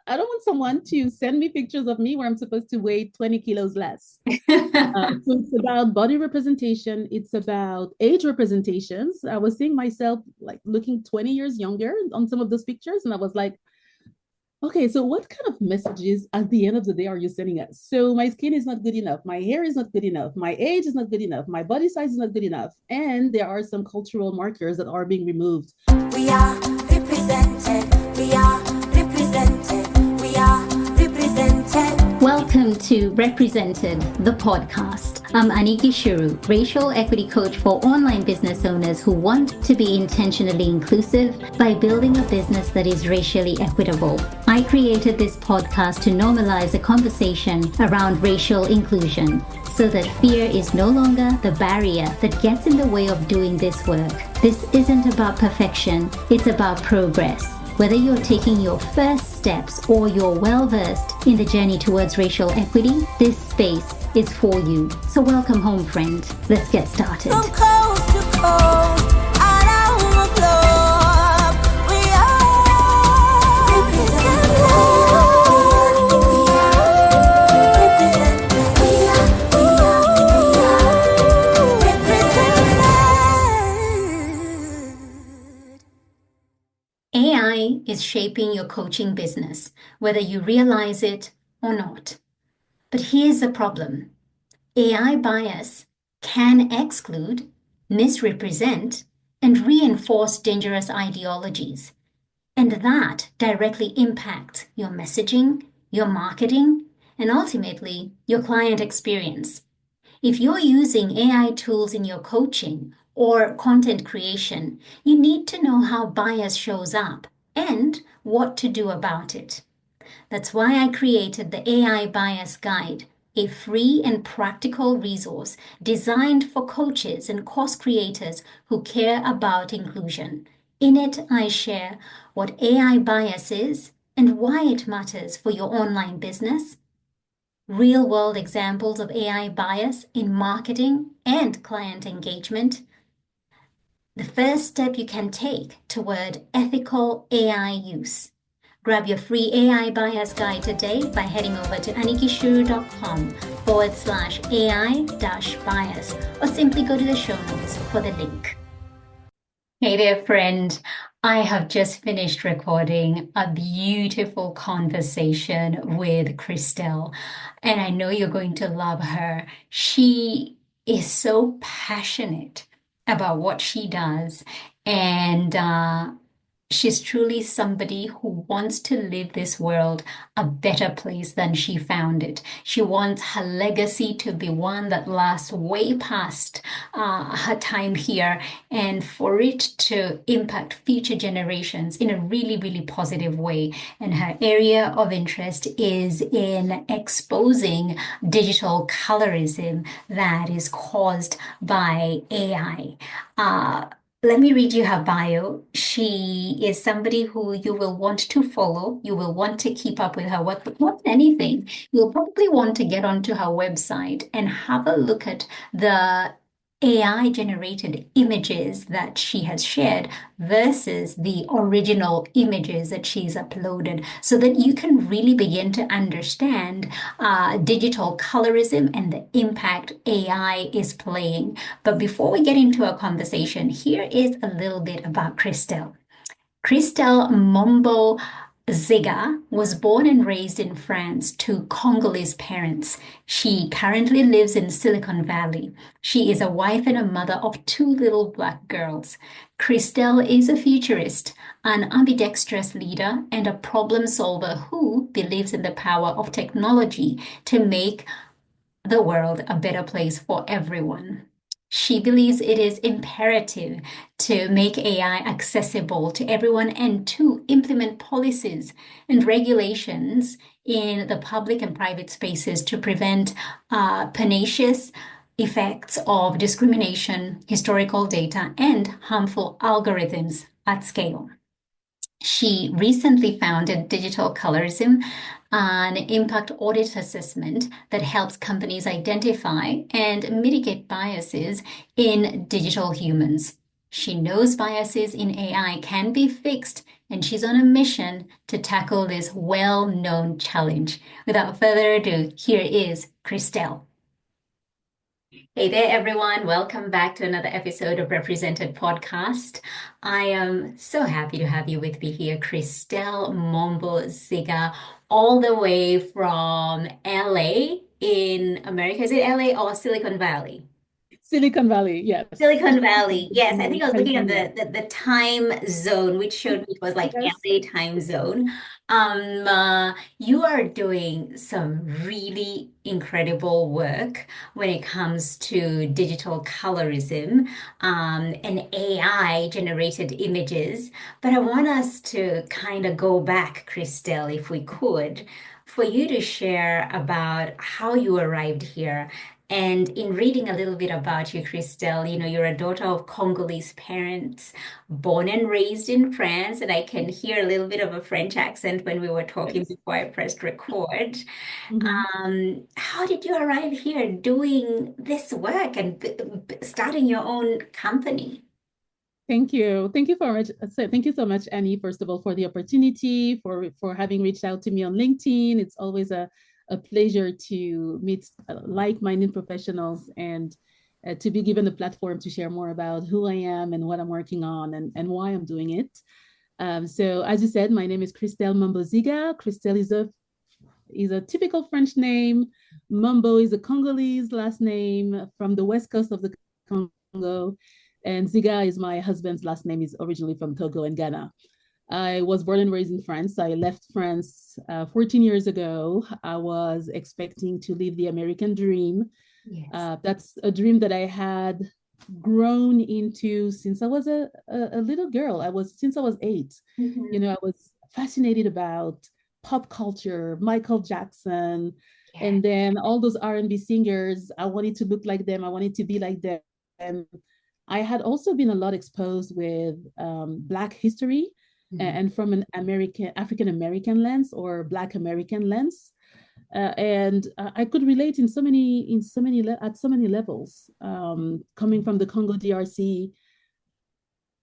I don't want someone to send me pictures of me where I'm supposed to weigh 20 kilos less. So it's about body representation. It's about age representations. I was seeing myself like looking 20 years younger on some of those pictures. And I was like, okay, so what kind of messages at the end of the day are you sending us? So my skin is not good enough. My hair is not good enough. My age is not good enough. My body size is not good enough. And there are some cultural markers that are being removed. We are represented. We are represented. We are represented. Welcome to Represented, the podcast. I'm Aniki Shuru, racial equity coach for online business owners who want to be intentionally inclusive by building a business that is racially equitable. I created this podcast to normalize a conversation around racial inclusion so that fear is no longer the barrier that gets in the way of doing this work. This isn't about perfection, it's about progress. Whether you're taking your first steps or you're well-versed in the journey towards racial equity, this space is for you. So welcome home, friend. Let's get started. From coast to coast, around the globe, we are represented. AI is shaping your coaching business, whether you realize it or not. But here's the problem. AI bias can exclude, misrepresent, and reinforce dangerous ideologies. And that directly impacts your messaging, your marketing, and ultimately your client experience. If you're using AI tools in your coaching or content creation, you need to know how bias shows up and what to do about it. That's why I created the AI Bias Guide, a free and practical resource designed for coaches and course creators who care about inclusion. In it, I share what AI bias is and why it matters for your online business, real-world examples of AI bias in marketing and client engagement, the first step you can take toward ethical AI use. Grab your free AI bias guide today by heading over to anikishuru.com/AI-bias or simply go to the show notes for the link. Hey there, friend. I have just finished recording a beautiful conversation with Christelle, and I know you're going to love her. She is so passionate about what she does, and she's truly somebody who wants to leave this world a better place than she found it. She wants her legacy to be one that lasts way past her time here, and for it to impact future generations in a really, really positive way. And her area of interest is in exposing digital colorism that is caused by AI. Let me read you her bio. She is somebody who you will want to follow. You will want to keep up with her work, but more than anything, you'll probably want to get onto her website and have a look at the AI-generated images that she has shared versus the original images that she's uploaded so that you can really begin to understand digital colorism and the impact AI is playing. But before we get into our conversation, here is a little bit about Christelle. Christelle Mombo-Zigah was born and raised in France to Congolese parents. She currently lives in Silicon Valley. She is a wife and a mother of 2 little black girls. Christelle is a futurist, an ambidextrous leader, and a problem solver who believes in the power of technology to make the world a better place for everyone. She believes it is imperative to make AI accessible to everyone and to implement policies and regulations in the public and private spaces to prevent pernicious effects of discrimination, historical data, and harmful algorithms at scale. She recently founded Digital Colorism, an impact audit assessment that helps companies identify and mitigate biases in digital humans. She knows biases in AI can be fixed, and she's on a mission to tackle this well-known challenge. Without further ado, here is Christelle. Hey there, everyone. Welcome back to another episode of Represented Podcast. I am so happy to have you with me here, Christelle Mombo-Zigah, all the way from LA in America. Is it LA or Silicon Valley? Silicon Valley, yes. Silicon Valley. Yes, I think I was looking at California. the time zone, which showed me it was like Yes. LA time zone. You are doing some really incredible work when it comes to digital colorism, and AI generated images. But I want us to kind of go back, Christelle, if we could, for you to share about how you arrived here. And in reading a little bit about you, Christelle, you're a daughter of Congolese parents, born and raised in France, and I can hear a little bit of a French accent when we were talking Yes. before I pressed record. Mhm. How did you arrive here doing this work and starting your own company? Thank you. Thank you so much, Annie, first of all, for the opportunity, for having reached out to me on LinkedIn. It's always a pleasure to meet like-minded professionals and to be given the platform to share more about who I am and what I'm working on and why I'm doing it. So as you said, my name is Christelle Mombo-Zigah. Christelle is a typical French name. Mombo is a Congolese last name from the west coast of the Congo. And Ziga is my husband's last name, is originally from Togo and Ghana. I was born and raised in France. I left France 14 years ago. I was expecting to live the American dream. Yes. That's a dream that I had grown into since I was a little girl. Since I was 8. Mhm. I was fascinated about pop culture, Michael Jackson, Yeah. and then all those R&B singers. I wanted to look like them. I wanted to be like them. And I had also been a lot exposed with Black history Mhm. and from an African American lens or Black American lens. And I could relate at so many levels. Coming from the Congo DRC,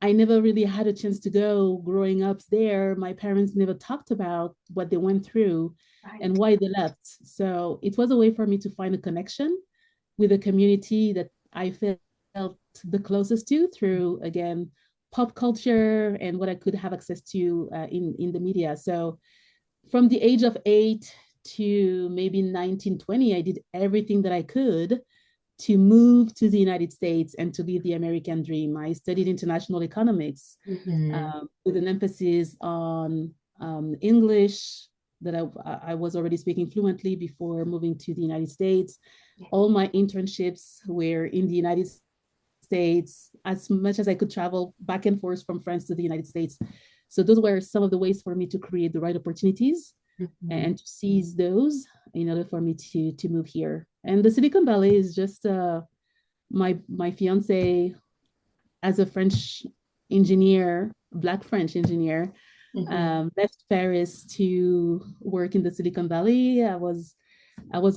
I never really had a chance to go growing up there. My parents never talked about what they went through and Right. why they left. So it was a way for me to find a connection with a community that I felt the closest to through, again, pop culture and what I could have access to in the media. So from the age of 8 to maybe 19, 20, I did everything that I could to move to the United States and to live the American dream. I studied international economics Mhm. with an emphasis on English that I was already speaking fluently before moving to the United States. All my internships were in the United States, as much as I could travel back and forth from France to the United States. So those were some of the ways for me to create the right opportunities Mhm. and to seize those in order for me to move here. And the Silicon Valley is just my fiance as a French engineer, Black French engineer, Mhm. left Paris to work in the Silicon Valley. I was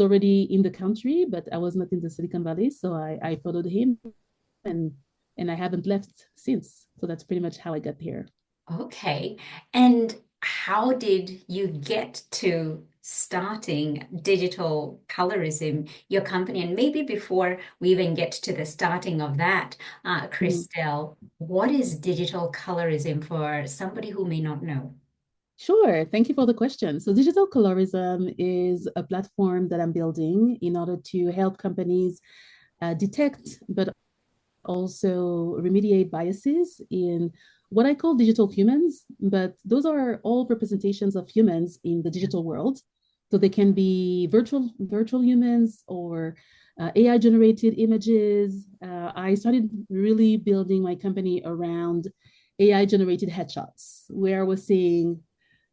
already in the country, but I was not in the Silicon Valley, so I followed him and I haven't left since. So that's pretty much how I got here. Okay. And how did you get to starting Digital Colorism, your company? And maybe before we even get to the starting of that, Mhm. Christelle, what is Digital Colorism for somebody who may not know? Sure. Thank you for the question. So, Digital Colorism is a platform that I'm building in order to help companies detect, but also remediate biases in what I call digital humans. But those are all representations of humans in the digital world. So they can be virtual humans or AI generated images. I started really building my company around AI generated headshots, where I was seeing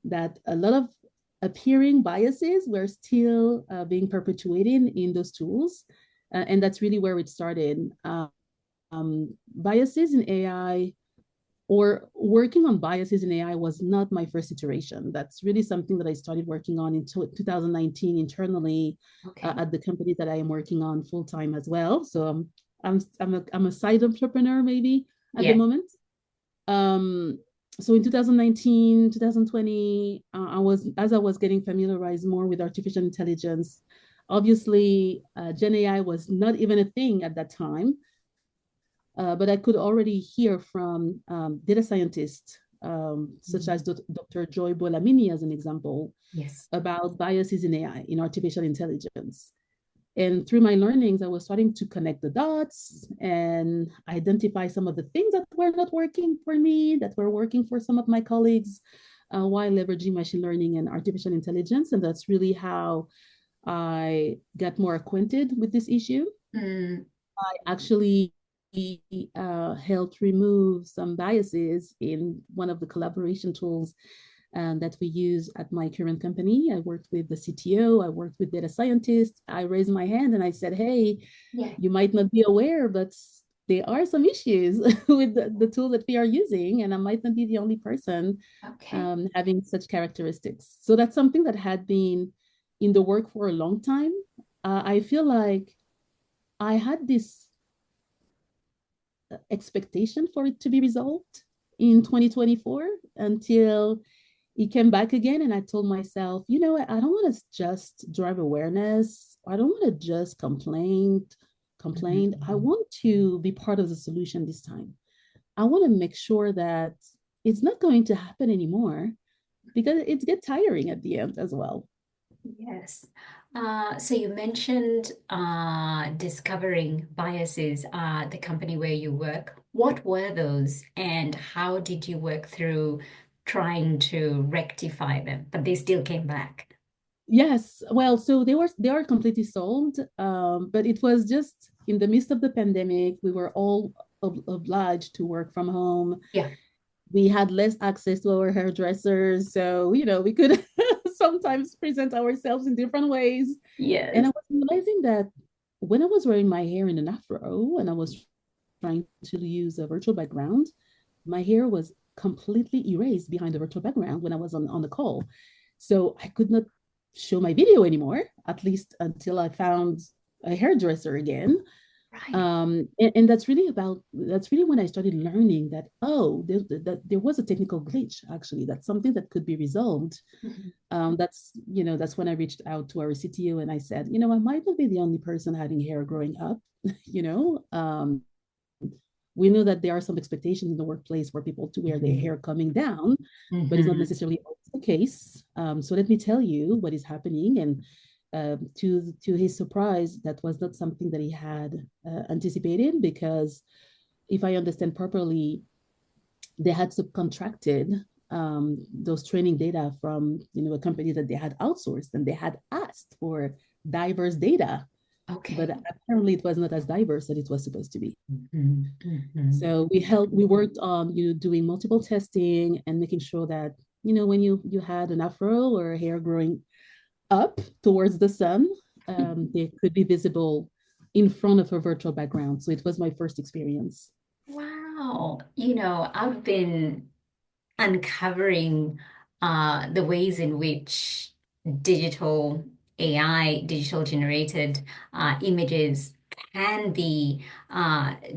that a lot of appearing biases were still being perpetuated in those tools. And that's really where it started. Biases in AI or working on biases in AI was not my first iteration. That's really something that I started working on in 2019 internally Okay. at the company that I am working on full time as well. So I'm a side entrepreneur maybe at the Yes. moment. Um, so in 2019, 2020, as I was getting familiarized more with artificial intelligence, obviously Gen AI was not even a thing at that time, but I could already hear from data scientists, such as Dr. Joy Bolamini, as an example, Yes. about biases in AI, in artificial intelligence. And through my learnings, I was starting to connect the dots and identify some of the things that were not working for me, that were working for some of my colleagues, while leveraging machine learning and artificial intelligence. And that's really how I got more acquainted with this issue. Mm. I actually helped remove some biases in one of the collaboration tools that we use at my current company. I worked with the CTO, I worked with data scientists. I raised my hand and I said, hey, Yeah. you might not be aware, but there are some issues with the tool that we are using, and I might not be the only person Okay. having such characteristics. So that's something that had been in the work for a long time. I feel like I had this expectation for it to be resolved in 2024 until it came back again. And I told myself, you know what, I don't want to just drive awareness. I don't want to just complain. I want to be part of the solution this time. I want to make sure that it's not going to happen anymore because it gets tiring at the end as well. Yes. So you mentioned discovering biases at the company where you work. What were those, and how did you work through trying to rectify them? But they still came back. Yes, well, so they are completely solved, but it was just in the midst of the pandemic. We were all obliged to work from home. Yeah. We had less access to our hairdressers, so we could sometimes present ourselves in different ways. And I Yes. was realizing that when I was wearing my hair in an afro and I was trying to use a virtual background, my hair was completely erased behind the virtual background when I was on the call. So I could not show my video anymore, at least until I found a hairdresser again. Right. And that's really when I started learning that, oh, there was a technical glitch, actually. That's something that could be resolved. Mhm. That's when I reached out to our CTO and I said, I might not be the only person having hair growing up. you know we know that there are some expectations in the workplace for people to wear their hair coming down, but it's not Mhm. necessarily always the case. So let me tell you what is happening. And to his surprise, that was not something that he had anticipated, because if I understand properly, they had subcontracted those training data from a company that they had outsourced, and they had asked for diverse data, but Okay. apparently it was not as diverse as it was supposed to be. Mhm. Mhm. So we worked on doing multiple testing and making sure that when you had an afro or hair growing up towards the sun, they could be visible in front of a virtual background. So it was my first experience. Wow. I've been uncovering the ways in which digital AI, digital generated images can be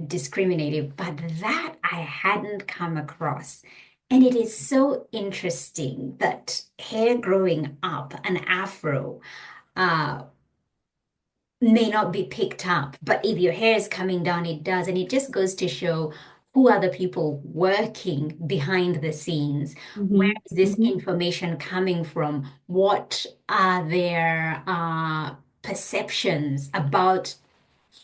discriminative, but that I hadn't come across. And it is so interesting that hair growing up, an afro, uh, may not be picked up, but if your hair is coming down, it does. And it just goes to show who are the people working behind the scenes. Where Mm-hmm. is this Mm-hmm. information coming from? What are their perceptions about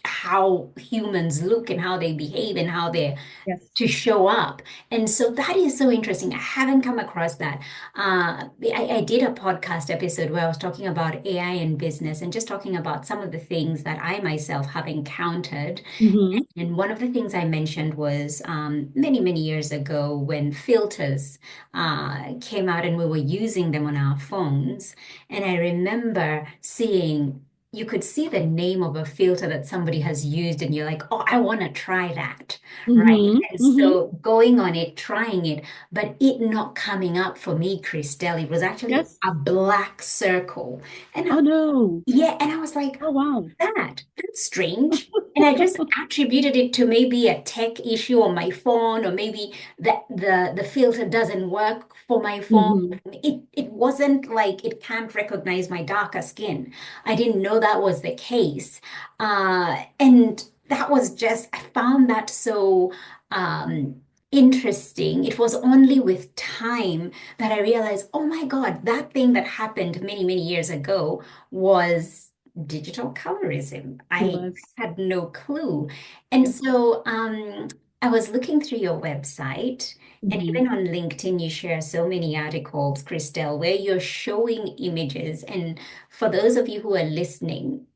how humans look and how they behave and how they're Yes. to show up. And so that is so interesting. I haven't come across that. I did a podcast episode where I was talking about AI and business and just talking about some of the things that I myself have encountered. Mm-hmm. And one of the things I mentioned was many, many years ago when filters came out and we were using them on our phones. And I remember seeing you could see the name of a filter that somebody has used, and you're like, oh, I want to try that, right? Mm-hmm. And Mm-hmm. so going on it, trying it, but it not coming up for me, Christelle, it was actually Yes. a black circle. And Oh no. yeah, and I was like, Oh wow. That's strange. And I just attributed it to maybe a tech issue on my phone, or maybe the filter doesn't work for my phone. Mm-hmm. It wasn't like it can't recognize my darker skin. I didn't know that was the case. And that was just, I found that so interesting. It was only with time that I realized, oh my God, that thing that happened many, many years ago was digital colorism. It I was. had no clue. And Yes. so I was looking through your website, and Mm-hmm. even on LinkedIn, you share so many articles, Christelle, where you're showing images. And for those of you who are listening,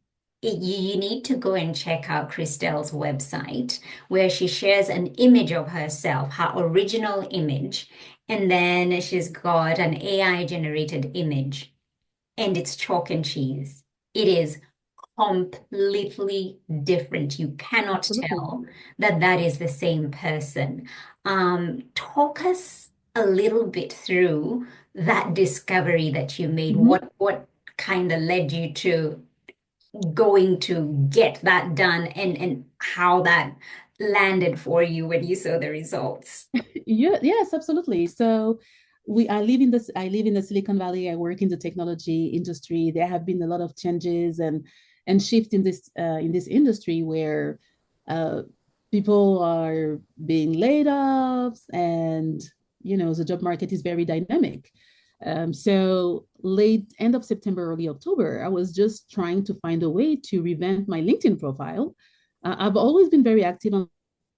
you need to go and check out Christelle's website, where she shares an image of herself, her original image, and then she's got an AI generated image, and it's chalk and cheese. It is completely different. You cannot Absolutely. tell that that is the same person. Talk us a little bit through that discovery that you made. Mm-hmm. What kind of led you to going to get that done, and how that landed for you when you saw the results? Yeah, yes, absolutely. So I live in the Silicon Valley. I work in the technology industry. There have been a lot of changes and shift in this industry where uh, people are being laid off, and the job market is very dynamic. So late end of September, early October, I was just trying to find a way to revamp my LinkedIn profile. I've always been very active on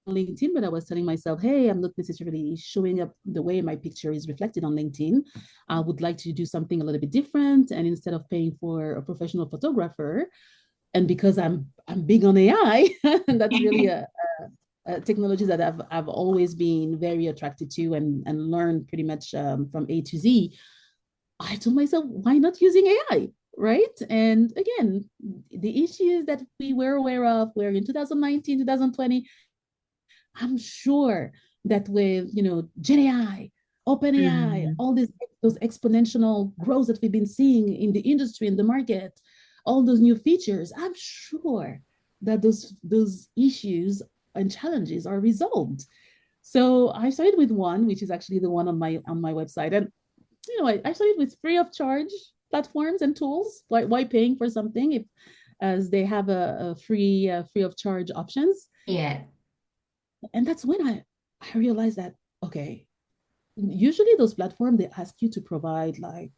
LinkedIn, but I was telling myself, hey, I'm not necessarily showing up the way my picture is reflected on LinkedIn. I would like to do something a little bit different. And instead of paying for a professional photographer, and because I'm big on AI, and that's really a technology that I've always been very attracted to and learned pretty much from A to Z. I told myself, why not using AI? Right. And again, the issues that we were aware of were in 2019, 2020. I'm sure that with Gen AI, Open AI, Mm. all those exponential growth that we've been seeing in the industry, in the market, all those new features, I'm sure that those issues and challenges are resolved. So I started with one, which is actually the one on my website. And I started with free of charge platforms and tools. Why paying for something if as they have a free of charge options? Yeah. And that's when I realized that, okay, usually those platforms, they ask you to provide like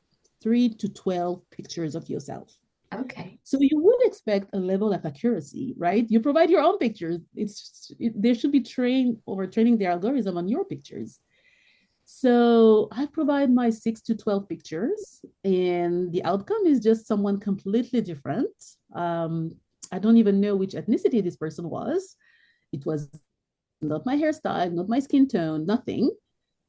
3 to 12 pictures of yourself. Okay. So you would expect a level of accuracy, right? You provide your own pictures. They should be trained or training their algorithm on your pictures. So I provide my 6 to 12 pictures, and the outcome is just someone completely different. I don't even know which ethnicity this person was. It was not my hairstyle, not my skin tone, nothing.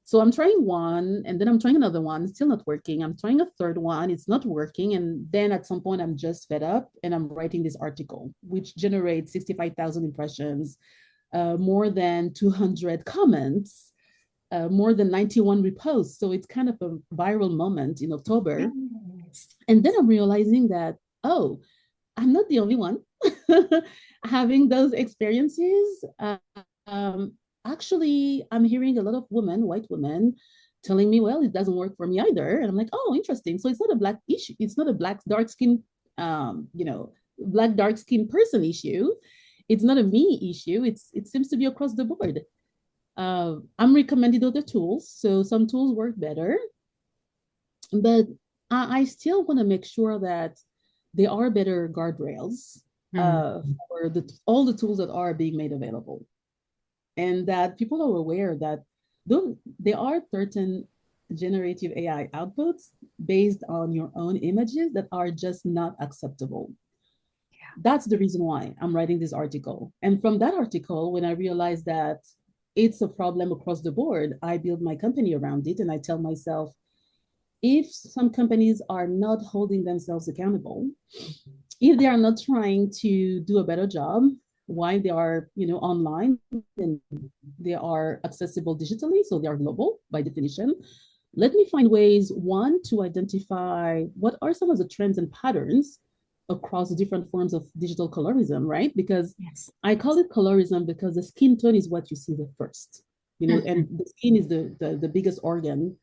So I'm trying one, and then I'm trying another one, still not working. I'm trying a third one, it's not working. And then at some point, I'm just fed up and I'm writing this article, which generates 65,000 impressions, more than 200 comments, more than 91 reposts. So it's kind of a viral moment in October. Yes. And then I'm realizing that, oh, I'm not the only one having those experiences. Um, Actually, I'm hearing a lot of women, white women, telling me, well, it doesn't work for me either. And I'm like, oh, interesting. So it's not a black issue. It's not a black dark skin, black dark skin person issue. It's not a me issue. It seems to be across the board. I'm recommending other tools. So some tools work better, but I still want to make sure that there are better guardrails Mm. for all the tools that are being made available, and that people are aware that there are certain generative AI outputs based on your own images that are just not acceptable. That's the reason why I'm writing this article. And from that article, when I realized that it's a problem across the board, I build my company around it, and I tell myself, if some companies are not holding themselves accountable, if they are not trying to do a better job while they are, online and they are accessible digitally, so they are global by definition. Let me find ways, one, to identify what are some of the trends and patterns across the different forms of digital colorism, right? Because Yes. I call it colorism because the skin tone is what you see the first, and the skin is the biggest organ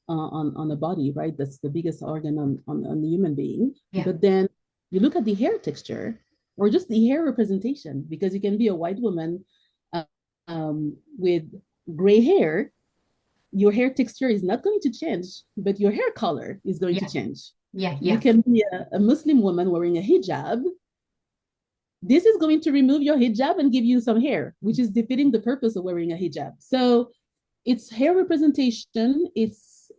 on the body, right? That's the biggest organ on the human being. Yeah. But then you look at the hair texture or just the hair representation, because you can be a white woman with gray hair. Your hair texture is not going to change, but your hair color is going to Yeah. change. Yeah. You Yeah. can be a Muslim woman wearing a hijab. This is going to remove your hijab and give you some hair, which is defeating the purpose of wearing a hijab. So it's hair representation, it's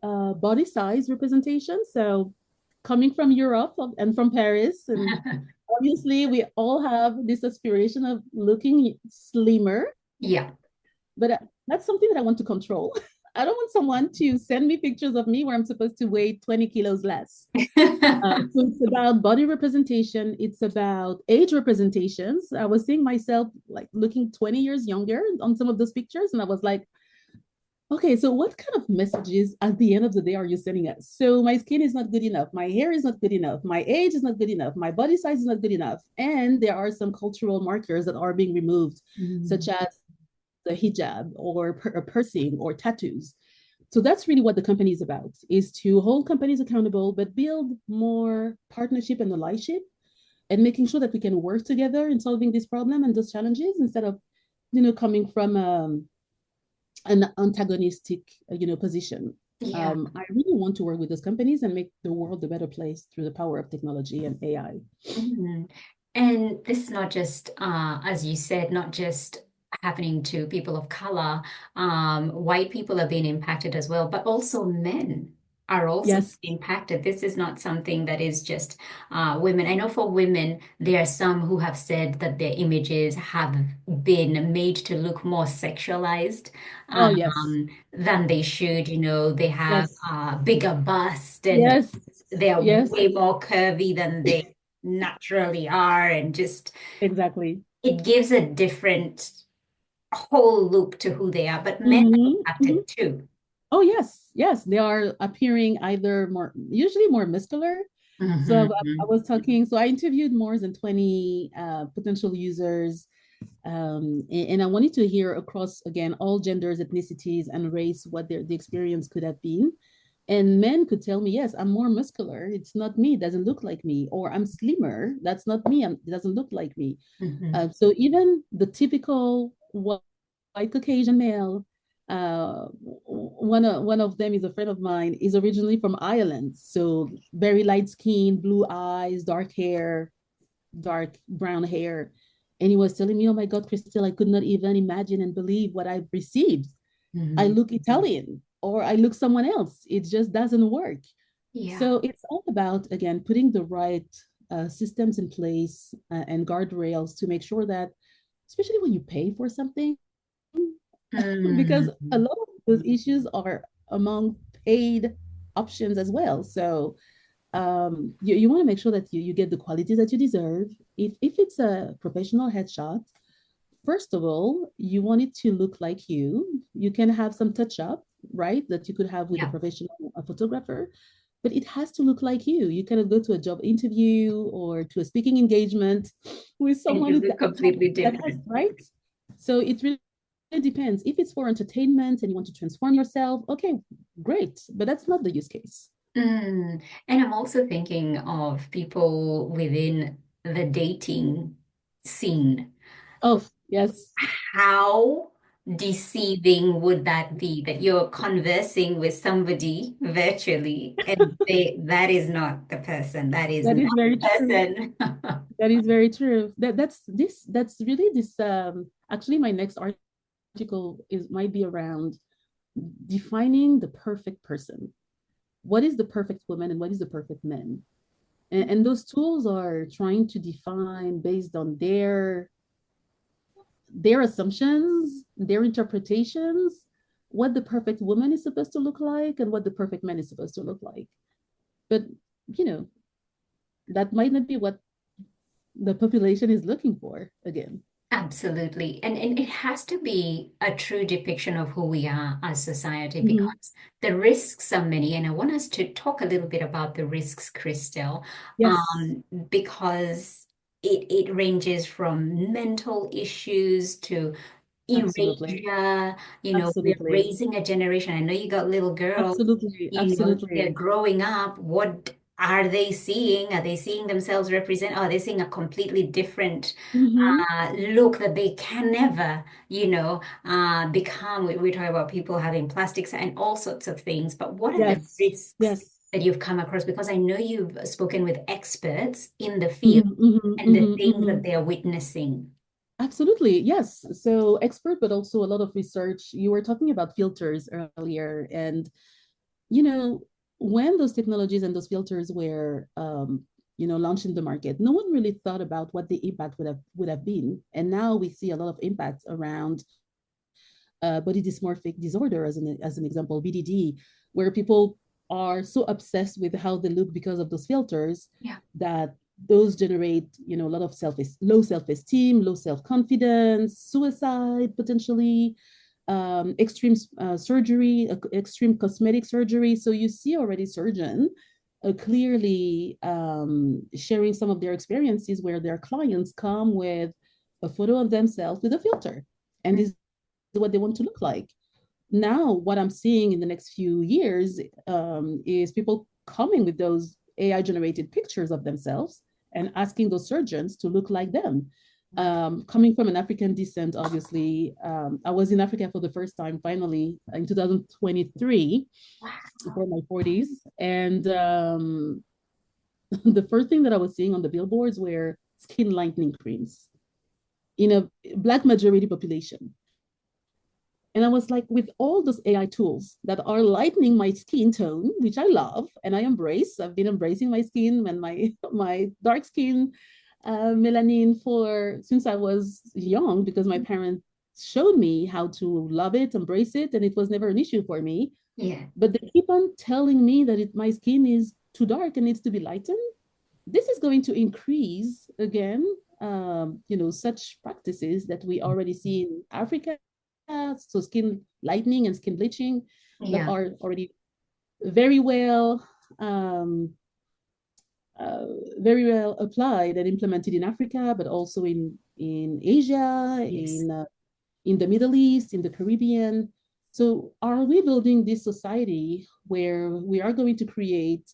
body size representation. So coming from Europe and from Paris, and obviously we all have this aspiration of looking slimmer, Yeah. but that's something that I want to control. I don't want someone to send me pictures of me where I'm supposed to weigh 20 kilos less. So it's about body representation. It's about age representations. I was seeing myself like looking 20 years younger on some of those pictures. And I was like, okay, so what kind of messages at the end of the day are you sending us? So my skin is not good enough. My hair is not good enough. My age is not good enough. My body size is not good enough. And there are some cultural markers that are being removed, such as the hijab or piercing or tattoos. So that's really what the company is about, is to hold companies accountable, but build more partnership and allyship and making sure that we can work together in solving this problem and those challenges instead of, coming from an antagonistic, position. Yeah. I really want to work with those companies and make the world a better place through the power of technology and AI. Mhm. And this is not just, as you said, not just happening to people of color. White people are being impacted as well, but also men are also Yes. impacted. This is not something that is just women. I know for women, there are some who have said that their images have been made to look more sexualized Oh, yes. than they should. They have Yes. bigger bust and Yes. they're Yes. way more curvy than they naturally are, and just Exactly. it gives a different whole look to who they are. But men are Mm-hmm. Mm-hmm. impacted too. Oh, yes. Yes. They are appearing either usually more muscular. So I Mhm. was talking, so I interviewed more than 20 potential users. And I wanted to hear across, again, all genders, ethnicities, and race what the experience could have been. And men could tell me, yes, I'm more muscular. It's not me. It doesn't look like me. Or I'm slimmer. That's not me. It doesn't look like me. Mhm. So even the typical white Caucasian male, one of them is a friend of mine, is originally from Ireland. So very light skin, blue eyes, dark hair, dark brown hair. And he was telling me, oh my God, Christelle, I could not even imagine and believe what I've received. I Mhm. look Italian or I look someone else. It just doesn't work. Yeah. So it's all about, again, putting the right systems in place and guardrails to make sure that, especially when you pay for something, because a Mhm. lot of those issues are among paid options as well. So you want to make sure that you get the quality that you deserve. If it's a professional headshot, first of all, you want it to look like you. You can have some touch up, right? That you could have with a Yeah. professional photographer, but it has to look like you. You cannot go to a job interview or to a speaking engagement with And you someone look completely that has, different. right? So it really depends. If it's for entertainment and you want to transform yourself, okay, great. But that's not the use case. And I'm also thinking of people within the dating scene. Oh, yes. How deceiving would that be that you're conversing with somebody virtually and that is not the person, that is That not is very the true. person. That is very true. That's really this actually my next article is might be around defining the perfect person. What is the perfect woman and what is the perfect man? And those tools are trying to define based on their assumptions, their interpretations, what the perfect woman is supposed to look like and what the perfect man is supposed to look like. But you know, that might not be what the population is looking for again. Absolutely. And it has to be a true depiction of who we are as society Mhm. because the risks are many. And I want us to talk a little bit about the risks, Christelle, Yes, because it ranges from mental issues to absolutely. erasure. We're Absolutely. raising a generation. I know you got little girls, Absolutely. they're Absolutely. growing up. What are they seeing? Are they seeing themselves represent? Are they seeing a completely different Hmm. look that they can never, become? We talk about people having plastics and all sorts of things, but what are the Yes. risks Yes. that you've come across? Because I know you've spoken with experts in the field Hmm. Hmm. and the Hmm. things that Hmm. they're witnessing. Absolutely. Yes. So expert, but also a lot of research. You were talking about filters earlier, and you know, when those technologies and those filters were launched in the market, no one really thought about what the impact would have been. And now we see a lot of impacts around body dysmorphic disorder, as an example, BDD, where people are so obsessed with how they look because of those filters Yeah. that those generate, a lot of low self-esteem, low self-confidence, suicide potentially, extreme surgery, extreme cosmetic surgery. So you see already surgeon clearly sharing some of their experiences where their clients come with a photo of themselves with a filter, and this what they want to look like. Now, what I'm seeing in the next few years is people coming with those AI generated pictures of themselves and asking those surgeons to look like them. Coming from an African descent, obviously, I was in Africa for the first time finally in 2023 for my 40s. And the first thing that I was seeing on the billboards were skin lightening creams in a Black majority population. And I was like, with all those AI tools that are lightening my skin tone, which I love and I embrace, I've been embracing my skin and my dark skin melanin for since I was young because my parents showed me how to love it, embrace it, and it was never an issue for me. Yeah. But they keep on telling me that my skin is too dark and needs to be lightened. This is going to increase again, such practices that we already see in Africa, so skin lightening and skin bleaching that Yeah. are already very well um, uh, very well applied and implemented in Africa, but also in Asia, Yes. in the Middle East, in the Caribbean. So, are we building this society where we are going to create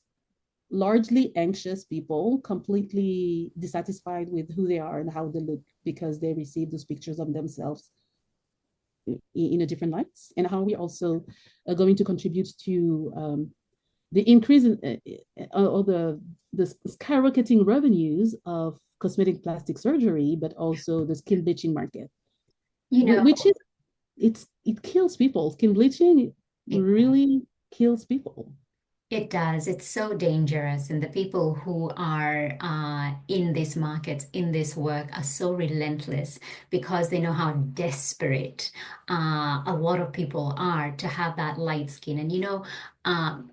largely anxious people, completely dissatisfied with who they are and how they look because they receive those pictures of themselves in a different light, and how we also are going to contribute to the increase in or the skyrocketing revenues of cosmetic plastic surgery, but also the skin bleaching market, You know, which is it kills people. Skin bleaching it really kills people. it does. It's so dangerous, and the people who are in these markets, in this work, are so relentless because they know how desperate a lot of people are to have that light skin. And um,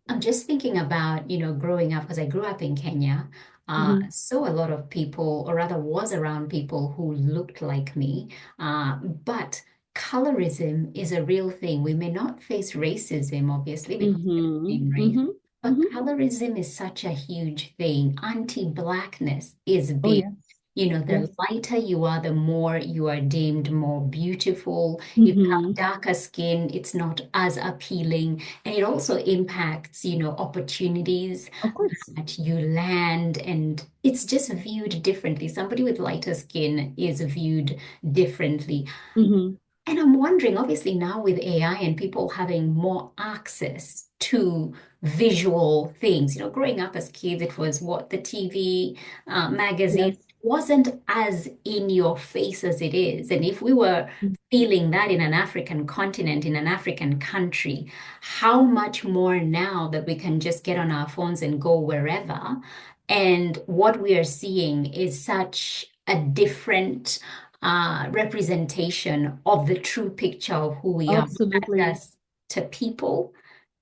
I'm just thinking about, growing up, because I grew up in Kenya. Mm-hmm. Saw a lot of people, or rather was around people who looked like me. But colorism is a real thing. We may not face racism, obviously, because we're the Mm-hmm. same race. Mm-hmm. But Mm-hmm. colorism is such a huge thing. Anti-blackness is Oh big. yes, The yes. lighter you are, the more you are deemed more beautiful. If you have Mm-hmm. darker skin, it's not as appealing. And it also impacts, opportunities Of course. that you land, and it's just viewed differently. Somebody with lighter skin is viewed differently. Mm-hmm. And I'm wondering, obviously, now with AI and people having more access to visual things, growing up as kids, it was what the TV, magazine Yes. wasn't as in your face as it is. And if we were feeling that in an African continent, in an African country, how much more now that we can just get on our phones and go wherever. And what we are seeing is such a different representation of the true picture of who we are Absolutely. as to people,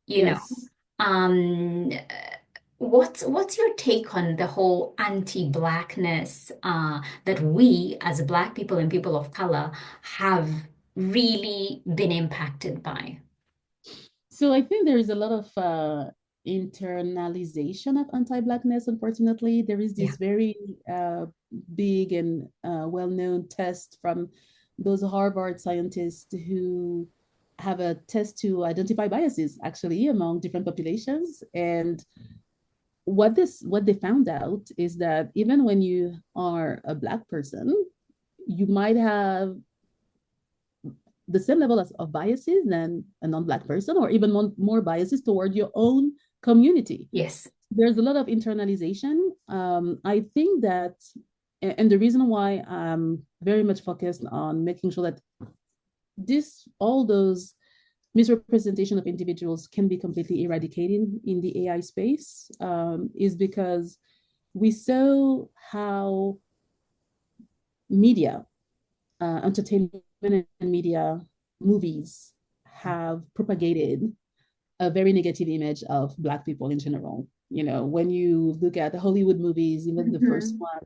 you know. Yes. Um, What's your take on the whole anti-blackness that we as Black people and people of color have really been impacted by? So I think there is a lot of internalization of anti-blackness. Unfortunately, there is Yeah. this very big and well-known test from those Harvard scientists who have a test to identify biases actually among different populations. And what they found out is that even when you are a Black person, you might have the same level of biases than a non-Black person, or even more biases toward your own community. Yes. There's a lot of internalization. I think that, and the reason why I'm very much focused on making sure that all those misrepresentation of individuals can be completely eradicated in the AI space, is because we saw how media, entertainment and media, movies have propagated a very negative image of Black people in general. When you look at the Hollywood movies, even the first Mhm. one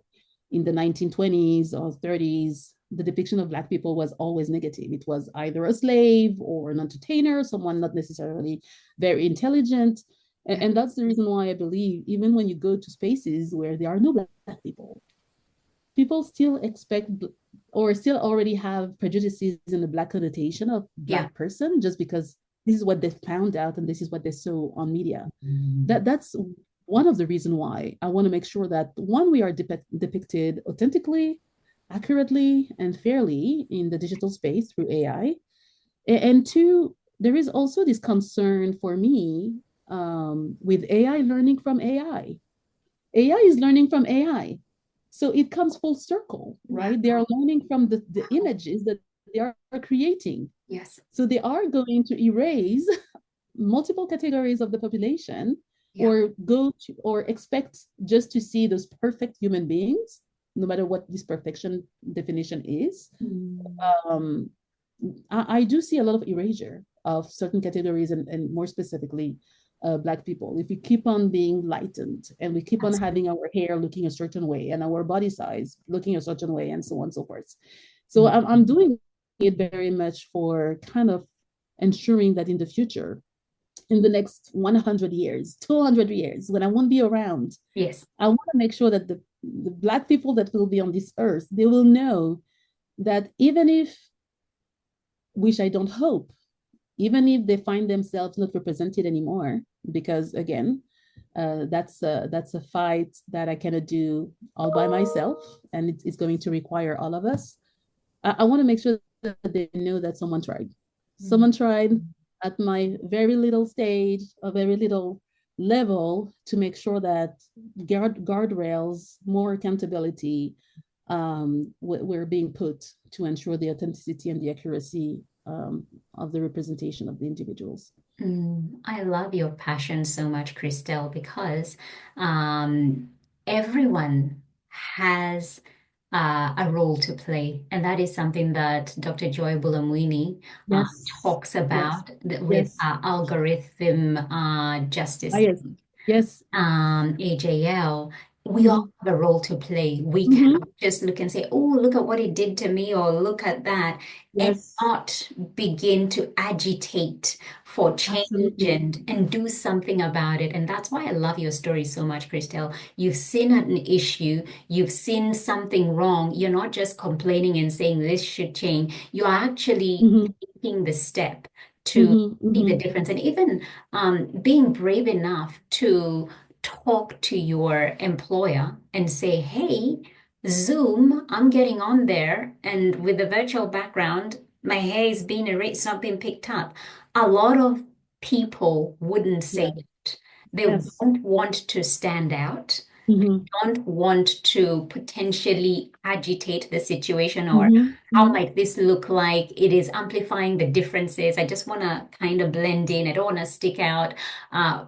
in the 1920s or 30s, the depiction of Black people was always negative. It was either a slave or an entertainer, someone not necessarily very intelligent. Yeah. And that's the reason why I believe even when you go to spaces where there are no Black people, people still expect or still already have prejudices in the Black connotation of Yeah. Black person just because this is what they found out and this is what they saw on media. That's one of the reasons why I want to make sure that one, we are depicted authentically, accurately, and fairly in the digital space through AI. And two, there is also this concern for me, with AI learning from AI. AI is learning from AI. So it comes full circle, Yeah. right? They are learning from the images that they are creating. Yes. So they are going to erase multiple categories of the population, Yeah. or go to or expect just to see those perfect human beings, no matter what this perfection definition is. Mm. um, I do see a lot of erasure of certain categories, and more specifically, Black people. If we keep on being lightened and we keep on That's having our hair looking a certain way and our body size looking a certain way, and so on and so forth. So mm. I'm doing it very much for kind of ensuring that in the future, in the next 100 years, 200 years, when I won't be around, Yes. I want to make sure that the Black people that will be on this earth, they will know that even if, which I don't hope, even if they find themselves not represented anymore, because again, that's a fight that I cannot do all by myself, and it's going to require all of us. I want to make sure that they know that someone tried. Mm. Someone tried at my very little stage, a very little level, to make sure that guardrails, more accountability, were being put to ensure the authenticity and the accuracy, of the representation of the individuals. I love your passion so much, Christelle, because um, everyone has a role to play. And that is something that Dr. Joy Bulamwini Yes, talks yes, about with yes. algorithm Ah, justice, yes, yes. AJL. We all Mm-hmm. have a role to play. We Mm-hmm. cannot just look and say, oh, look at what it did to me, or look at that, and Yes, not begin to agitate for change absolutely. and do something about it. And that's why I love your story so much, Christelle. You've seen an issue, you've seen something wrong. You're not just complaining and saying this should change. You're actually Mm-hmm. taking the step to Mm-hmm. see the Mm-hmm. difference, and even being brave enough to talk to your employer and say, hey, Zoom, I'm getting on there, and with the virtual background, my hair is being erased, not being picked up. A lot of people wouldn't say Yeah. it. They Yes. won't want to stand out, Mm-hmm. don't want to potentially agitate the situation or Mm-hmm. How Mhm. might this look like? It is amplifying the differences. I just want to kind of blend in. I don't want to stick out.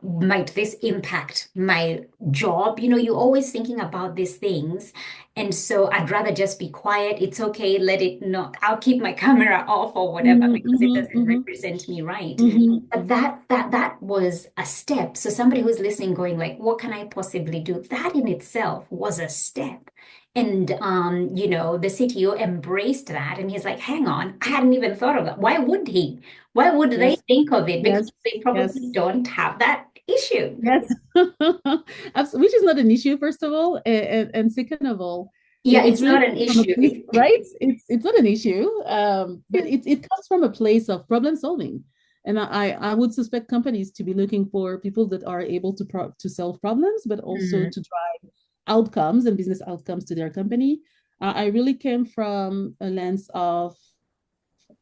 Might this impact my job? You know, you're always thinking about these things. And so I'd rather just be quiet. It's okay. Let it not, I'll keep my camera off or whatever Mhm. because it Mhm. doesn't Mhm. represent me right. Mhm. But that was a step. So somebody who's listening going like, what can I possibly do? That in itself was a step. And you know, the CTO embraced that and he's like, hang on, I hadn't even thought of that. Why would he? Why would they Yes. think of it? Because Yes. they probably Yes. don't have that issue. Yes. Which is not an issue, first of all, and second of all, Yeah, it's it's really not an from a issue. place, right? It's not an issue, but it comes from a place of problem solving, and I would suspect companies to be looking for people that are able to solve problems, but also Mhm. to drive outcomes and business outcomes to their company. I really came from a lens of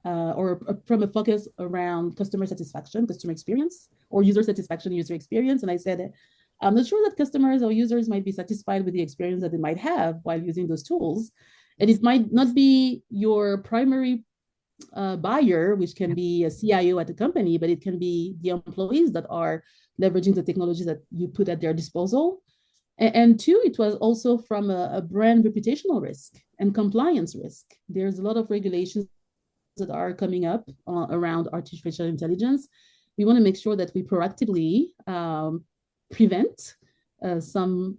or from a focus around customer satisfaction, customer experience, or user satisfaction, user experience. And I said, I'm not sure that customers or users might be satisfied with the experience that they might have while using those tools. And it might not be your primary buyer, which can be a CIO at the company, but it can be the employees that are leveraging the technologies that you put at their disposal. And two, it was also from a brand reputational risk and compliance risk. There's a lot of regulations that are coming up around artificial intelligence. We want to make sure that we proactively prevent some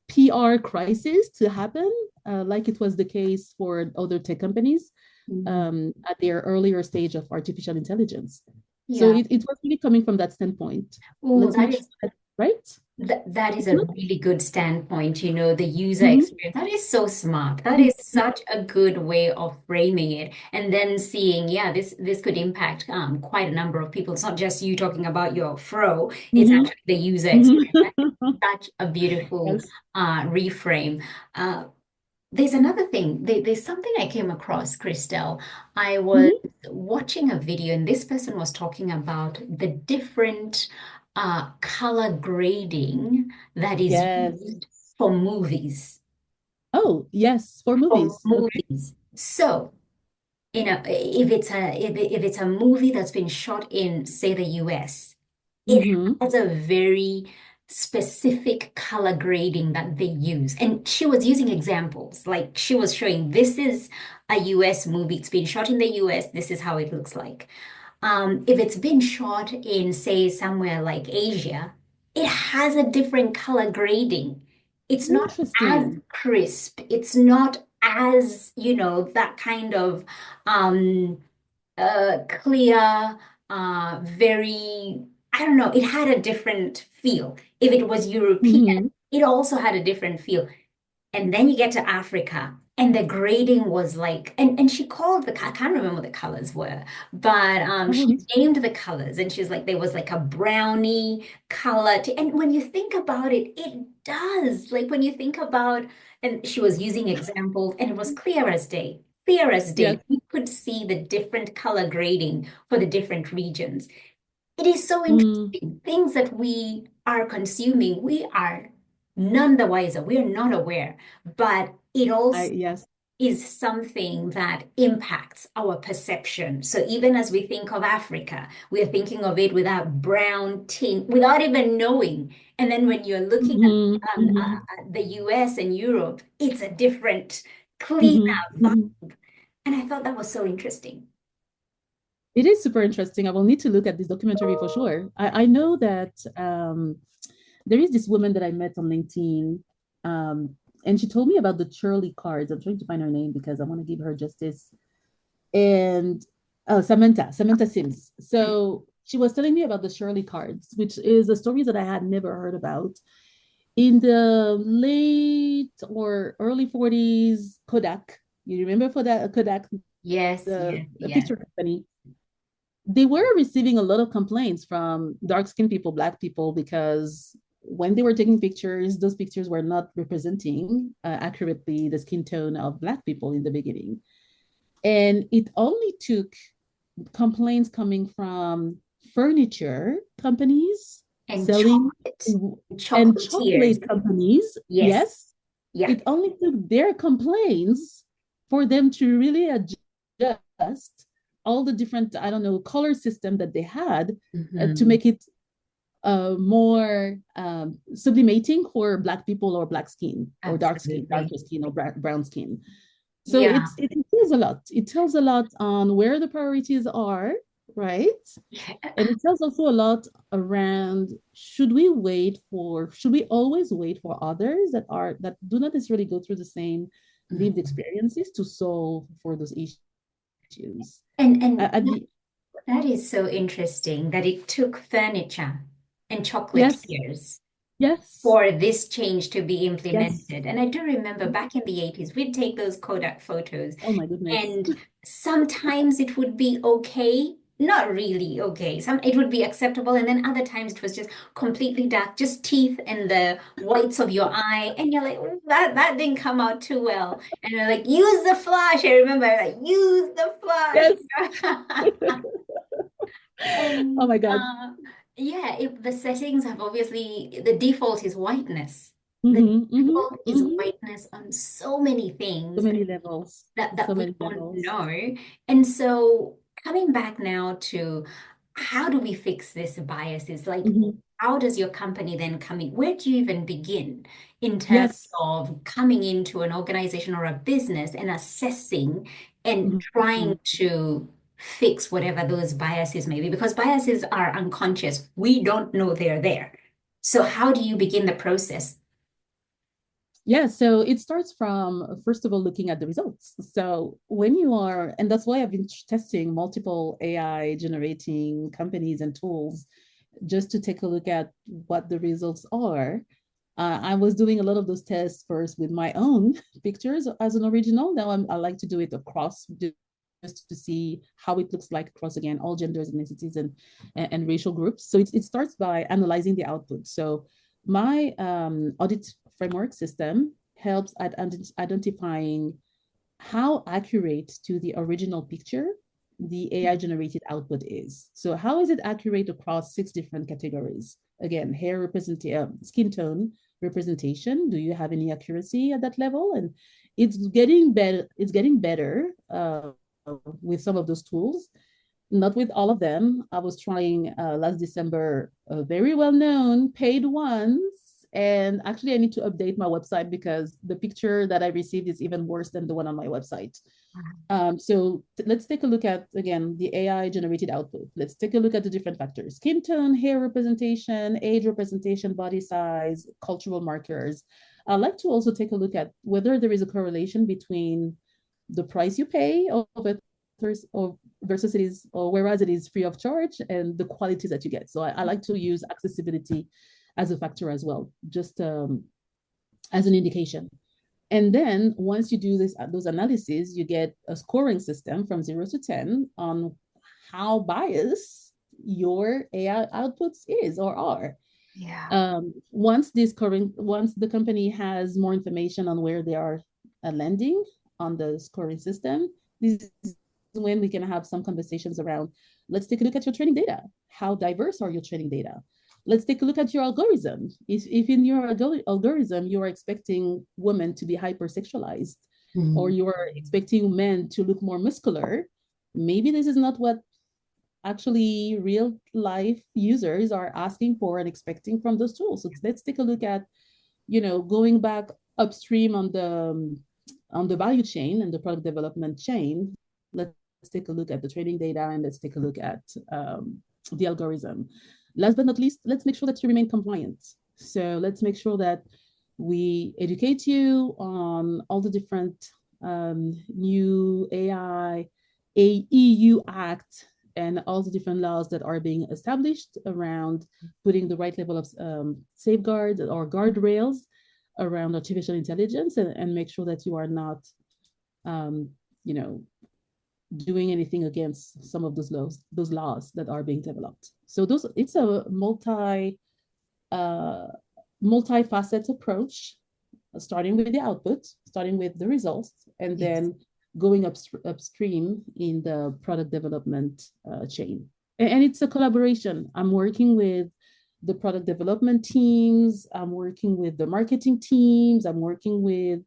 PR crisis to happen, like it was the case for other tech companies Mhm. at their earlier stage of artificial intelligence. So Yeah. it was really coming from that standpoint. Oh, Let's that make sure is that, right? that is It's a not. really good standpoint, you know, the user Mhm. experience. That is so smart. That is such a good way of framing it. And then seeing, yeah, this could impact quite a number of people. It's not just you talking about your fro, it's Mhm. actually the user Mhm. experience. That is such a beautiful Yes. reframe. Uh, there's another thing. There's something I came across, Christelle. I was Mhm. watching a video, and this person was talking about the different color grading that is Yes. used for movies. Oh, yes, for For movies. Okay. movies. So, if it's a movie that's been shot in, say, the US, it Mm-hmm. has a very specific color grading that they use. And she was using examples, like she was showing this is a US movie, it's been shot in the US, this is how it looks like. If it's been shot in, say, somewhere like Asia, it has a different color grading. It's not as Interesting. crisp. It's not as, you know, that kind of um, clear, very, I don't know, it had a different feel. If it was European, Mm-hmm. it also had a different feel. And then you get to Africa, and the grading was like, and she called I can't remember what the colors were, but Oh, she named the colors, and she's like, there was like a brownie color. And when you think about it, it does. Like when you think about, and she was using examples, and it was clear as day, clear as day. yes. You could see the different color grading for the different regions. It is so Mm, interesting. Things that we are consuming, we are none the wiser. We are not aware, but it also yes. is something that impacts our perception. So even as we think of Africa, we're thinking of it with that brown tint without even knowing. And then when you're looking Mm-hmm. Mm-hmm. at the US and Europe, it's a different, cleaner Mm-hmm. vibe. Mm-hmm. And I thought that was so interesting. It is super interesting. I will need to look at this documentary for sure. I know that there is this woman that I met on LinkedIn, and she told me about the Shirley cards. I'm trying to find her name because I want to give her justice. And oh, Samantha Sims. So she was telling me about the Shirley cards, which is a story that I had never heard about. In the late or early 40s, Kodak, you remember for that Kodak, Yes, yes, the yes. picture company, they were receiving a lot of complaints from dark skinned people, Black people, because when they were taking pictures, those pictures were not representing accurately the skin tone of Black people in the beginning. And it only took complaints coming from furniture companies And selling chocolate, and chocolatiers. chocolate companies. Yes. Yes, Yeah. it only took their complaints for them to really adjust all the different, I don't know, color system that they had to make it more sublimating for Black people or Black skin or dark skin, Absolutely. darker skin or brown skin. So Yeah. it tells a lot. It tells a lot on where the priorities are, right? And it tells also a lot around should we always wait for others that do not necessarily go through the same lived Mhm. experiences to solve for those issues. And At the that is so interesting that it took furniture and chocolate Yes, years yes, for this change to be yes. implemented. And I do remember back in the 80s, we'd take those Kodak photos, Oh my goodness. and sometimes it would be okay, not really okay. Some it would be acceptable, and then other times it was just completely dark, just teeth and the whites of your eye, and you're like, "Mm, that didn't come out too well." And we're like, use the flash. I remember like, use the Yes. flash. Oh And my God. yeah, the settings have obviously, the default is whiteness. The Mm-hmm, mm-hmm, default is mm-hmm. whiteness on so many So things many levels. that So we many don't levels. know. And so coming back now to how do we fix this biases? Like, Mm-hmm. how does your company then come in? Where do you even begin in terms Yes. of coming into an organization or a business and assessing and trying Mm-hmm. to fix whatever those biases may be? Because biases are unconscious. We don't know they're there. So how do you begin the process? Yeah, so it starts from, first of all, looking at the results. So when you are, and that's why I've been testing multiple AI generating companies and tools just to take a look at what the results are. I was doing a lot of those tests first with my own pictures as an original. Now I like to do it across just to see how it looks like across, again, all genders, ethnicities, and racial groups. So it starts by analyzing the output. So my audit framework system helps at identifying how accurate to the original picture the AI generated output is. So how is it accurate across 6 different categories? Again, hair skin tone representation. Do you have any accuracy at that level? And it's getting better. It's getting better with some of those tools. Not with all of them. I was trying last December very well known paid ones. And actually, I need to update my website because the picture that I received is even worse than the one on my website. So let's take a look at, again, the AI generated output. Let's take a look at the different factors: skin tone, hair representation, age representation, body size, cultural markers. I'd like to also take a look at whether there is a correlation between the price you pay of it or versus it is, or whereas it is free of charge, and the quality that you get. So I like to use accessibility as a factor as well, just as an indication. And then once you do those analyses, you get a scoring system from 0 to 10 on how biased your AI outputs is or are. Yeah. Once the company has more information on where they are landing on the scoring system, this is when we can have some conversations around, let's take a look at your training data. How diverse are your training data? Let's take a look at your algorithm. If in your algorithm you are expecting women to be hypersexualized, or Mhm. you are expecting men to look more muscular, maybe this is not what actually real life users are asking for and expecting from those tools. So let's take a look at, going back upstream on the value chain and the product development chain. Let's take a look at the training data, and let's take a look at the algorithm. Last but not least, let's make sure that you remain compliant. So let's make sure that we educate you on all the different new AI, EU Act, and all the different laws that are being established around putting the right level of safeguards or guardrails around artificial intelligence, and make sure that you are not, um, you know, doing anything against some of those laws that are being developed. So it's a uh, multifaceted approach, starting with the output, starting with the results, and Yes. then going upstream in the product development chain. And it's a collaboration. I'm working with the product development teams. I'm working with the marketing teams. I'm working with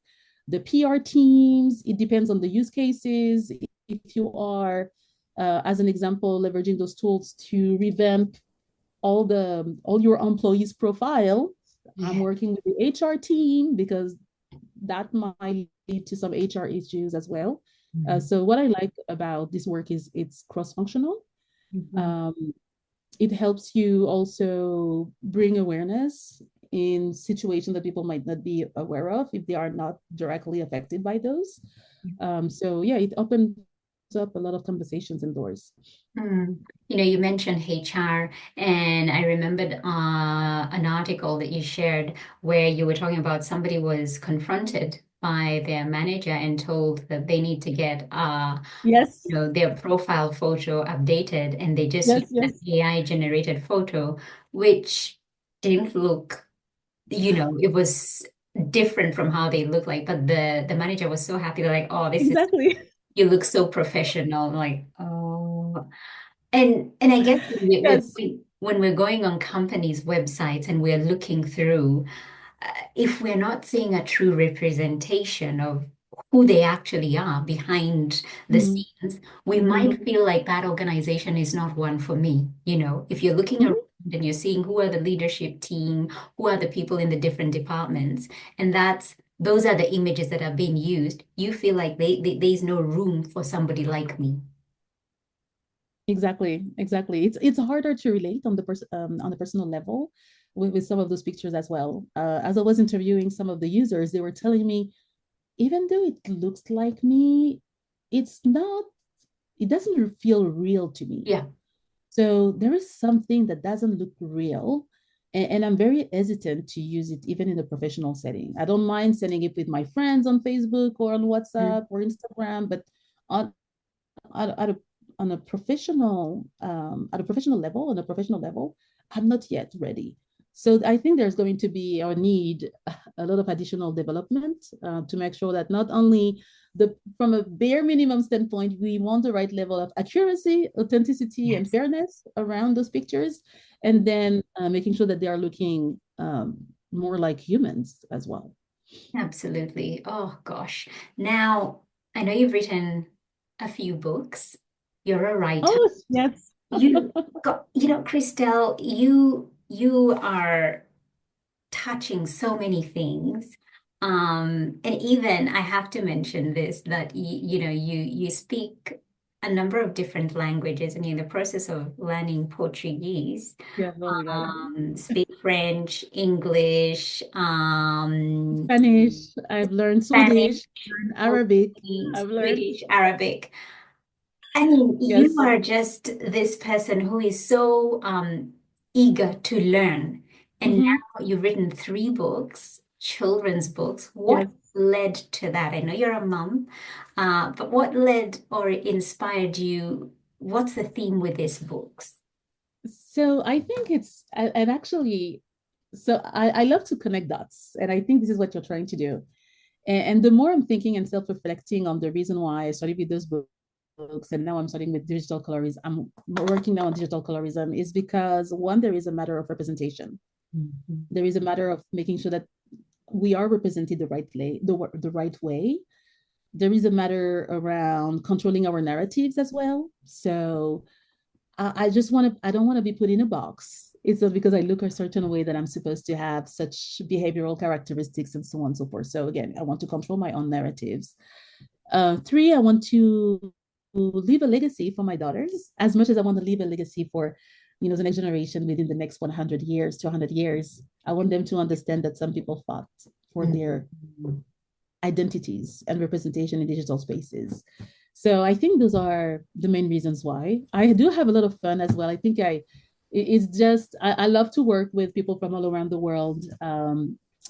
the PR teams. It depends on the use cases. If you are, as an example, leveraging those tools to revamp all your employees' profile, I'm Yeah. working with the HR team because that might lead to some HR issues as well. So what I like about this work is it's cross-functional. Mhm. Um, it helps you also bring awareness in situations that people might not be aware of if they are not directly affected by those. So yeah, it opens up a lot of conversations and doors. You know, you mentioned HR, and I remembered an article that you shared where you were talking about somebody was confronted by their manager and told that they need to get Yes, their profile photo updated, and they just yes, used an yes, AI generated photo, which didn't look, it was different from how they look like. But the manager was so happy. They're like, "Oh, exactly. you look so professional." Like, oh. And I guess Yes. when we're going on companies' websites and we're looking through, if we're not seeing a true representation of who they actually are behind the Mhm, scenes, we mhm, might feel like that organization is not one for me. If you're looking around mhm. and you're seeing who are the leadership team, who are the people in the different departments, and those are the images that are being used, you feel like there's no room for somebody like me. Exactly, exactly. It's harder to relate on the personal level with some of those pictures as well. As I was interviewing some of the users, they were telling me, even though it looks like me, it's not, it doesn't feel real to me. Yeah. So there is something that doesn't look real. And I'm very hesitant to use it even in a professional setting. I don't mind sending it with my friends on Facebook or on WhatsApp or Instagram, but on at a on a professional level, I'm not yet ready. So I think there's going to be or need a lot of additional development to make sure that not only the from a bare minimum standpoint, we want the right level of accuracy, authenticity, and Yes. fairness around those pictures, and then making sure that they are looking more like humans as well. Absolutely. Oh gosh. Now, I know you've written a few books. You're a writer. Oh, yes. Christelle, you are touching so many things. And even I have to mention this that you speak a number of different languages, and you're in the process of learning Portuguese, Yes, obrigada. speak French, English, Spanish. I've learned Spanish, Swedish, learned Arabic. Portuguese, I've learned, Swedish, Arabic. I mean, you yes, are just this person who is so eager to learn. And hmm, now you've written three books, children's books. What yes. led to that? I know you're a mom, but what led or inspired you? What's the theme with these books? So I think and actually, so I love to connect dots, and I think this is what you're trying to do. And the more I'm thinking and self-reflecting on the reason why I started with those books, and now I'm starting with digital colorism, I'm working now on digital colorism, is because one, there is a matter of representation. Mhm. There is a matter of making sure that we are represented the right way. There is a matter around controlling our narratives as well. So I just want to, I don't want to be put in a box. It's not because I look a certain way that I'm supposed to have such behavioral characteristics and so on and so forth. So again, I want to control my own narratives. Three, I want to leave a legacy for my daughters as much as I want to leave a legacy for, the next generation within the next 100 years, 200 years. I want them to understand that some people fought for their Mhm. identities and representation in digital spaces. So I think those are the main reasons why. I do have a lot of fun as well. I think it's just, I love to work with people from all around the world.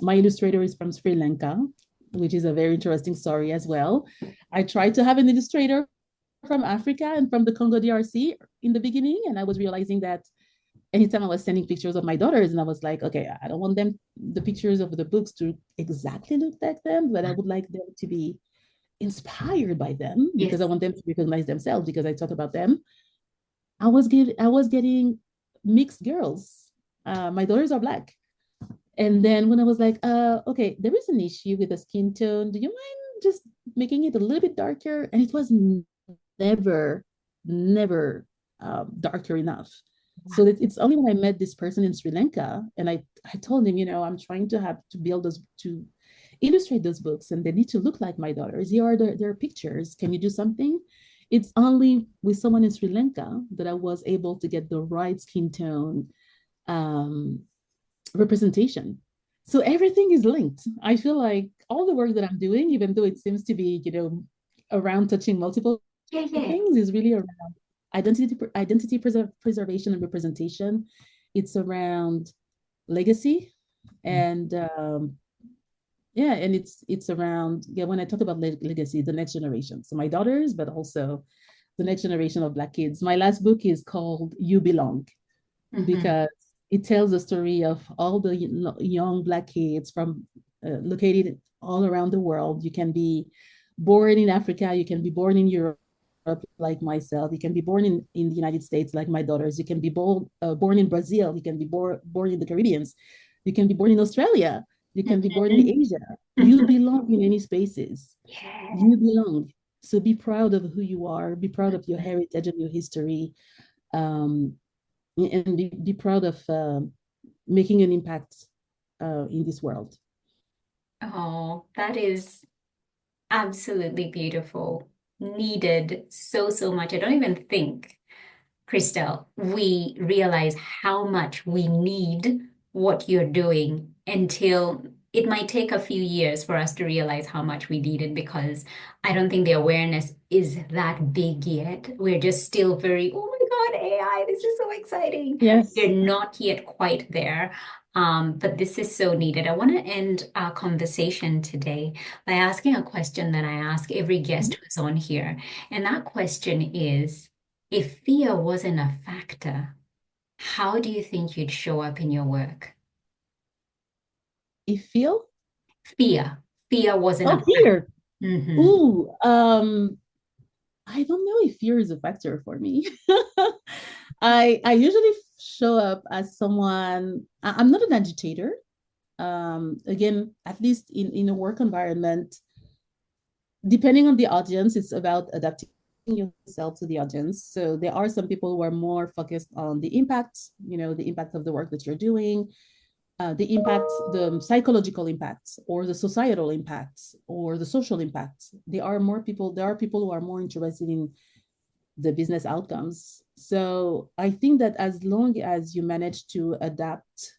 My illustrator is from Sri Lanka, which is a very interesting story as well. I tried to have an illustrator from Africa and from the Congo DRC in the beginning, and I was realizing that anytime I was sending pictures of my daughters, and I was like, okay, I don't want the pictures of the books to exactly look like them, but I would like them to be inspired by them because I Yes. want them to recognize themselves because I talk about them. I was getting mixed girls. My daughters are black. And then when I was like, okay, there is an issue with the skin tone. Do you mind just making it a little bit darker? And it was never, never darker enough. So it's only when I met this person in Sri Lanka and I told him, I'm trying to have to build those, to illustrate those books and they need to look like my daughters. Here are their pictures. Can you do something? It's only with someone in Sri Lanka that I was able to get the right skin tone um, representation. So everything is linked. I feel like all the work that I'm doing, even though it seems to be, around touching multiple Yeah, yeah. things, is really around identity preservation and representation. It's around legacy and yeah, and it's around, yeah, when I talk about legacy, the next generation. So my daughters, but also the next generation of Black kids. My last book is called You Belong Mm-hmm. because it tells the story of all the young Black kids from located all around the world. You can be born in Africa, you can be born in Europe like myself, you can be born in the United States like my daughters, you can be born in Brazil, you can be born in the Caribbean, you can be born in Australia, you can be born in Mm-hmm. Asia. You belong in any spaces. Yeah. You belong. So be proud of who you are, be proud of your heritage and your history. Um, and be proud of making an impact in this world. Oh, that is absolutely beautiful. Needed so, so much. I don't even think, Christelle, we realize how much we need what you're doing until it might take a few years for us to realize how much we need it because I don't think the awareness is that big yet. We're just still very, oh my God, AI, this is so exciting. Yes. We're not yet quite there. But this is so needed. I want to end our conversation today by asking a question that I ask every guest who's on here. And that question is, if fear wasn't a factor, how do you think you'd show up in your work? You feel? Fear. Fear wasn't a Oh, factor. fear. Mm-hmm. Ooh, I don't know if fear is a factor for me. I usually show up as someone. I'm not an agitator. Again, at least in a work environment, depending on the audience, it's about adapting yourself to the audience. So there are some people who are more focused on the impact, the impact of the work that you're doing, the impact, the psychological impacts, or the societal impacts, or the social impacts. There are people who are more interested in the business outcomes. So I think that as long as you manage to adapt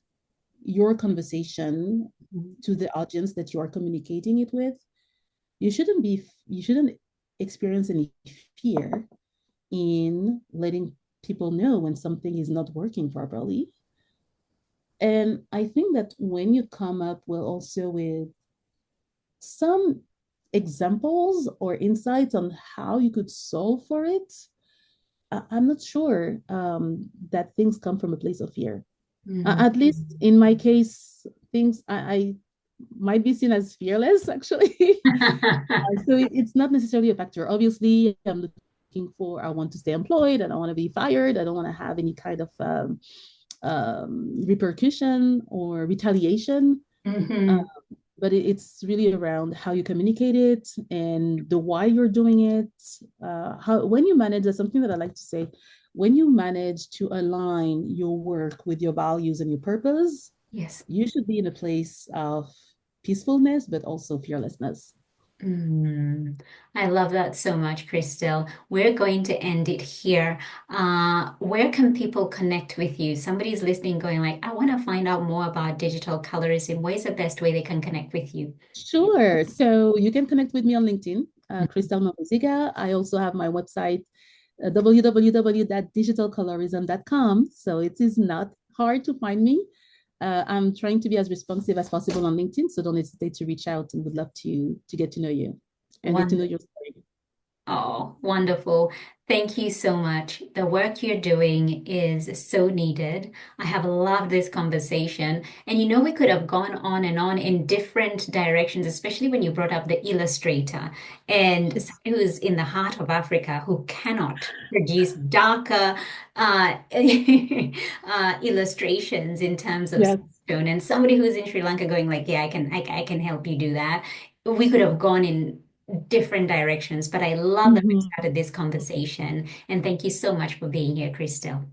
your conversation to the audience that you are communicating it with, you shouldn't experience any fear in letting people know when something is not working properly. And I think that when you come up with some examples or insights on how you could solve for it, I'm not sure that things come from a place of fear. Mm-hmm. At least in my case, things I might be seen as fearless, actually. So it's not necessarily a factor. Obviously, I want to stay employed. I don't want to be fired. I don't want to have any kind of repercussion or retaliation. Uh, Mm-hmm. but it's really around how you communicate it and the why you're doing it. How when you manage, that's something that I like to say. When you manage to align your work with your values and your purpose, Yes. you should be in a place of peacefulness, but also fearlessness. Mm. I love that so much, Christelle. We're going to end it here. Where can people connect with you? Somebody's listening, going like, I want to find out more about digital colorism. Where's the best way they can connect with you? Sure. So you can connect with me on LinkedIn, Christelle Mombo-Zigah. I also have my website, www.digitalcolorism.com. So it is not hard to find me. I'm trying to be as responsive as possible on LinkedIn, so don't hesitate to reach out and would love to get to know you and get to know One. your story. Oh, wonderful. Thank you so much. The work you're doing is so needed. I have loved this conversation. And we could have gone on and on in different directions, especially when you brought up the illustrator and Yes. somebody who's in the heart of Africa who cannot produce darker illustrations in terms of Yes. shown, and somebody who's in Sri Lanka going like, yeah, I can help you do that. We could have gone in different directions, but I love that we started this conversation. And thank you so much for being here, Christelle.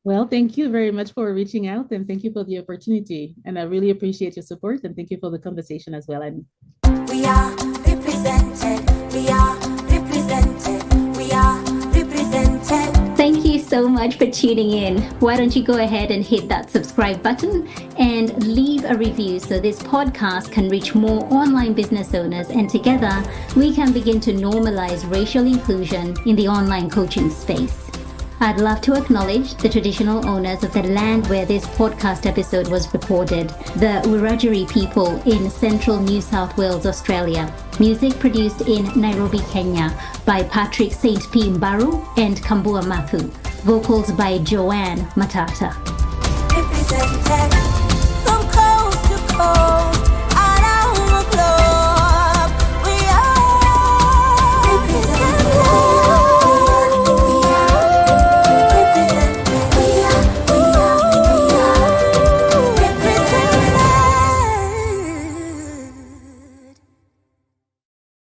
Well, thank you very much for reaching out and thank you for the opportunity. And I really appreciate your support and thank you for the conversation as well. We are represented. We are represented. We are represented. Thank you so much for tuning in. Why don't you go ahead and hit that subscribe button and leave a review so this podcast can reach more online business owners, and together we can begin to normalize racial inclusion in the online coaching space. I'd love to acknowledge the traditional owners of the land where this podcast episode was recorded, the Wiradjuri people in central New South Wales, Australia. Music produced in Nairobi, Kenya by Patrick St. P. Mbaru and Kambua Mathu. Vocals by Joanne Matata. Represented.